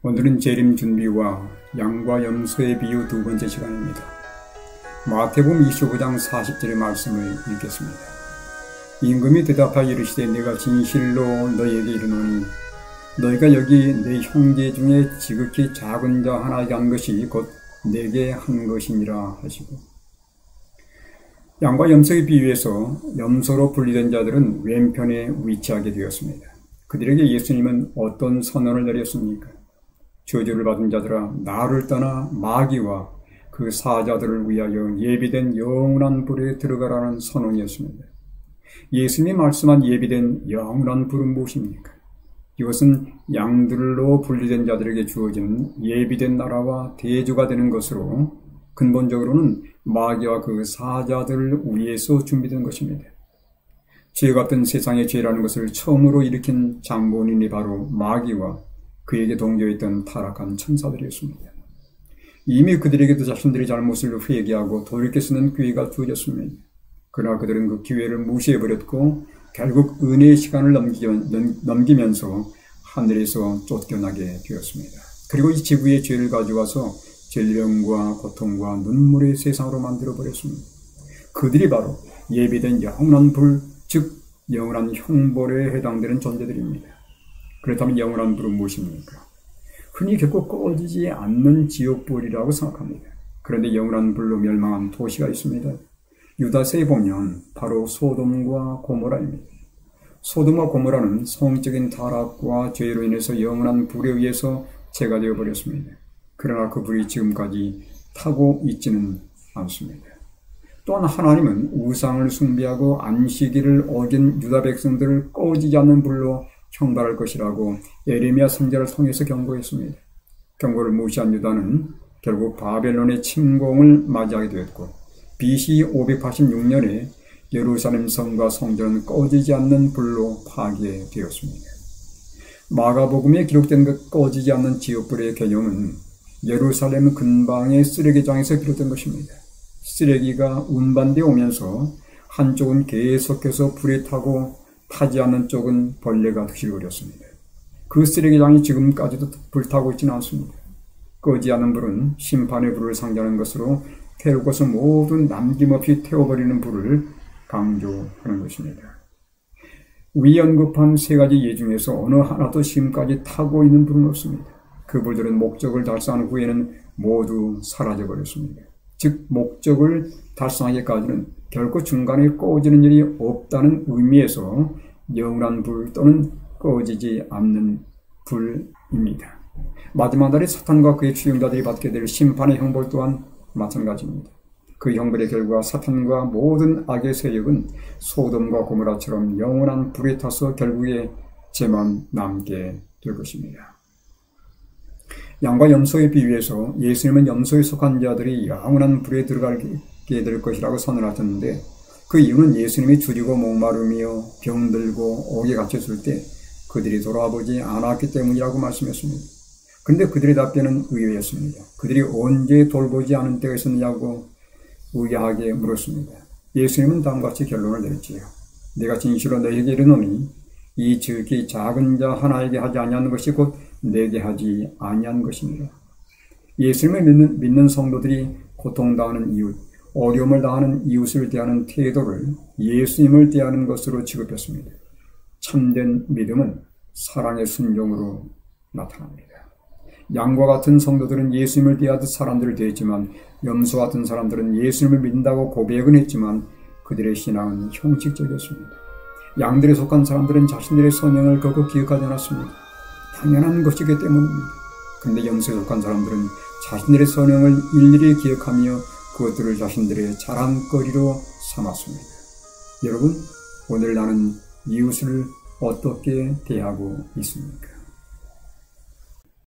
오늘은 재림 준비와 양과 염소의 비유 두 번째 시간입니다. 마태복음 25장 40절의 말씀을 읽겠습니다. 임금이 대답하여 이르시되 내가 진실로 너희에게 이르노니 너희가 여기 내 형제 중에 지극히 작은 자 하나에게 한 것이 곧 내게 한 것이니라 하시고, 양과 염소의 비유에서 염소로 분리된 자들은 왼편에 위치하게 되었습니다. 그들에게 예수님은 어떤 선언을 내렸습니까? 저주를 받은 자들아 나를 떠나 마귀와 그 사자들을 위하여 예비된 영원한 불에 들어가라는 선언이었습니다. 예수님이 말씀한 예비된 영원한 불은 무엇입니까? 이것은 양들로 분리된 자들에게 주어지는 예비된 나라와 대조가 되는 것으로 근본적으로는 마귀와 그 사자들을 위해서 준비된 것입니다. 죄 같은 세상의 죄라는 것을 처음으로 일으킨 장본인이 바로 마귀와 그에게 동조했던 타락한 천사들이었습니다. 이미 그들에게도 자신들의 잘못을 회개하고 돌이켜 쓰는 기회가 주어졌습니다. 그러나 그들은 그 기회를 무시해버렸고 결국 은혜의 시간을 넘기면서 하늘에서 쫓겨나게 되었습니다. 그리고 이 지구의 죄를 가져와서 질병과 고통과 눈물의 세상으로 만들어버렸습니다. 그들이 바로 예비된 영원한 불, 즉 영원한 형벌에 해당되는 존재들입니다. 그렇다면 영원한 불은 무엇입니까? 흔히 결코 꺼지지 않는 지옥불이라고 생각합니다. 그런데 영원한 불로 멸망한 도시가 있습니다. 유다서에 보면 바로 소돔과 고모라입니다. 소돔과 고모라는 성적인 타락과 죄로 인해서 영원한 불에 의해서 죄가 되어버렸습니다. 그러나 그 불이 지금까지 타고 있지는 않습니다. 또한 하나님은 우상을 숭배하고 안식일을 어긴 유다 백성들을 꺼지지 않는 불로 형벌할 것이라고 예레미야 선지자를 통해서 경고했습니다. 경고를 무시한 유다는 결국 바벨론의 침공을 맞이하게 되었고 BC 586년에 예루살렘 성과 성전은 꺼지지 않는 불로 파괴되었습니다. 마가복음에 기록된 그 꺼지지 않는 지옥불의 개념은 예루살렘 근방의 쓰레기장에서 비롯된 것입니다. 쓰레기가 운반되어 오면서 한쪽은 계속해서 불에 타고 타지 않는 쪽은 벌레가 드실거렸습니다. 그 쓰레기장이 지금까지도 불타고 있지는 않습니다. 꺼지 않는 불은 심판의 불을 상징하는 것으로 태울 것을 모두 남김없이 태워버리는 불을 강조하는 것입니다. 위 언급한 세 가지 예 중에서 어느 하나도 지금까지 타고 있는 불은 없습니다. 그 불들은 목적을 달성한 후에는 모두 사라져버렸습니다. 즉 목적을 달성하기까지는 결코 중간에 꺼지는 일이 없다는 의미에서 영원한 불 또는 꺼지지 않는 불입니다. 마지막 날에 사탄과 그의 추종자들이 받게 될 심판의 형벌 또한 마찬가지입니다. 그 형벌의 결과 사탄과 모든 악의 세력은 소돔과 고모라처럼 영원한 불에 타서 결국에 죄만 남게 될 것입니다. 양과 염소의 비유에서 예수님은 염소에 속한 자들이 영원한 불에 들어가게 될 것이라고 선언하셨는데, 그 이유는 예수님이 줄이고 목마르며 병들고 옥에 갇혔을 때 그들이 돌아보지 않았기 때문이라고 말씀했습니다. 그런데 그들의 답변은 의외였습니다. 그들이 언제 돌보지 않은 때가 있었느냐고 의아하게 물었습니다. 예수님은 다음과 같이 결론을 내렸지요. 내가 진실로 너희에게 이르노니 이 지극히 작은 자 하나에게 하지 아니하는 것이 곧 내게 하지 아니한 것입니다. 예수님을 믿는 성도들이 고통당하는 이웃, 어려움을 당하는 이웃을 대하는 태도를 예수님을 대하는 것으로 취급했습니다. 참된 믿음은 사랑의 순종으로 나타납니다. 양과 같은 성도들은 예수님을 대하듯 사람들을 대했지만, 염소 같은 사람들은 예수님을 믿는다고 고백은 했지만 그들의 신앙은 형식적이었습니다. 양들에 속한 사람들은 자신들의 선행을 결코 기억하지 않았습니다. 당연한 것이기 때문입니다. 그런데 염소에 속한 사람들은 자신들의 선행을 일일이 기억하며 그것들을 자신들의 자랑거리로 삼았습니다. 여러분, 오늘 나는 이웃을 어떻게 대하고 있습니까?